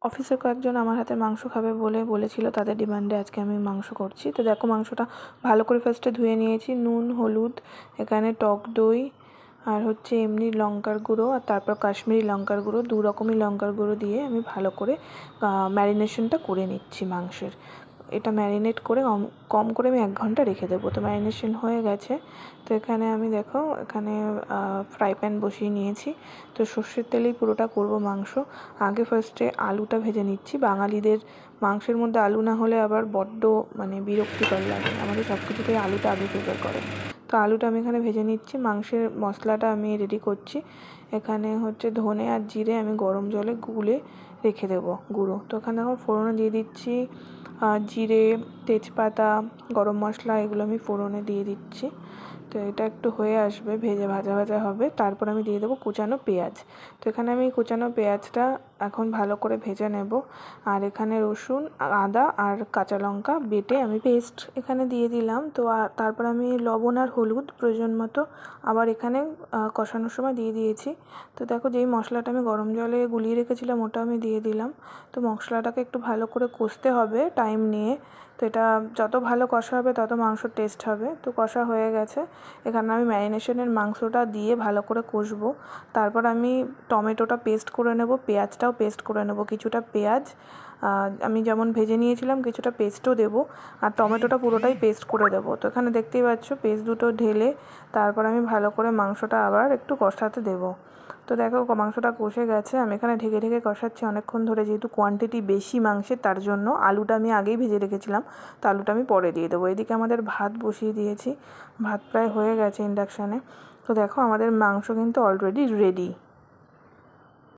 অফিসে কয়েকজন আমার হাতে মাংস খাবে বলে বলেছিল, তাদের ডিমান্ডে আজকে আমি মাংস করছি। তো দেখো মাংসটা ভালো করে ফার্স্টে ধুয়ে নিয়েছি, নুন, হলুদ, এখানে টক দই, আর হচ্ছে এমনি লঙ্কার গুঁড়ো, আর তারপর কাশ্মীরি লঙ্কার গুঁড়ো, 2 রকমই লঙ্কার গুঁড়ো দিয়ে আমি ভালো করে ম্যারিনেশনটা করে নিচ্ছি মাংসের। এটা ম্যারিনেট করে কম করে আমি 1 ঘন্টা রেখে দেবো। তো ম্যারিনেশন হয়ে গেছে। তো এখানে আমি দেখো এখানে ফ্রাই প্যান বসিয়ে নিয়েছি। তো সর্ষের তেলেই পুরোটা করব মাংস। আগে ফার্স্টে আলুটা ভেজে নিচ্ছি। বাঙালিদের মাংসের মধ্যে আলু না হলে আবার বড্ড বিরক্তিকর লাগে, আমাদের সব কিছুতেই আলুটা আগে প্রিফার করে। তো আলুটা আমি এখানে ভেজে নিচ্ছি। মাংসের মশলাটা আমি রেডি করছি। এখানে হচ্ছে ধনে আর জিরে আমি গরম জলে গুলে রেখে দেবো গুঁড়ো। তো এখানে এখন ফোড়নে দিয়ে দিচ্ছি জিরে, তেজপাতা, গরম মশলা, এগুলো আমি ফোড়নে দিয়ে দিচ্ছি। তো এটা একটু হয়ে আসবে, ভাজা ভাজা হবে, তারপর আমি দিয়ে দেবো কুচানো পেঁয়াজ। তো এখানে আমি কুচানো পেঁয়াজটা এখন ভালো করে ভেজে নেব। আর এখানে রসুন, আদা আর কাঁচা লঙ্কা বেটে আমি পেস্ট এখানে দিয়ে দিলাম। তো তারপর আমি লবণ আর হলুদ প্রয়োজন মতো আবার এখানে কষানোর সময় দিয়ে দিয়েছি। তো দেখো যেই মশলাটা আমি গরম জলে গুলিয়ে রেখেছিলাম ওটা আমি দিয়ে দিলাম। তো মশলাটাকে একটু ভালো করে কষতে হবে টাইম নিয়ে। তো এটা যত ভালো কষা হবে তত মাংসর টেস্ট হবে। তো কষা হয়ে গেছে। এখানে আমি ম্যারিনেশনের মাংসটা দিয়ে ভালো করে কষবো। তারপর আমি টমেটোটা পেস্ট করে নেব, পেঁয়াজটাও পেস্ট করে নেব। কিছুটা পেঁয়াজ আমি যেমন ভেজে নিয়েছিলাম কিছুটা পেস্টও দেবো, আর টমেটোটা পুরোটাই পেস্ট করে দেবো। তো এখানে দেখতেই পাচ্ছ পেস্ট দুটো ঢেলে তারপর আমি ভালো করে মাংসটা আবার একটু কষাতে দেবো। তো দেখো মাংসটা কষে গেছে। আমি এখানে ঢেকে ঢেকে কষাচ্ছি অনেকক্ষণ ধরে, যেহেতু কোয়ান্টিটি বেশি মাংসের তার জন্য। আলুটা আমি আগেই ভেজে রেখেছিলাম, তো আলুটা আমি পরে দিয়ে দেবো। এদিকে আমাদের ভাত বসিয়ে দিয়েছি, ভাত প্রায় হয়ে গেছে ইন্ডাকশানে। তো দেখো আমাদের মাংস কিন্তু অলরেডি রেডি।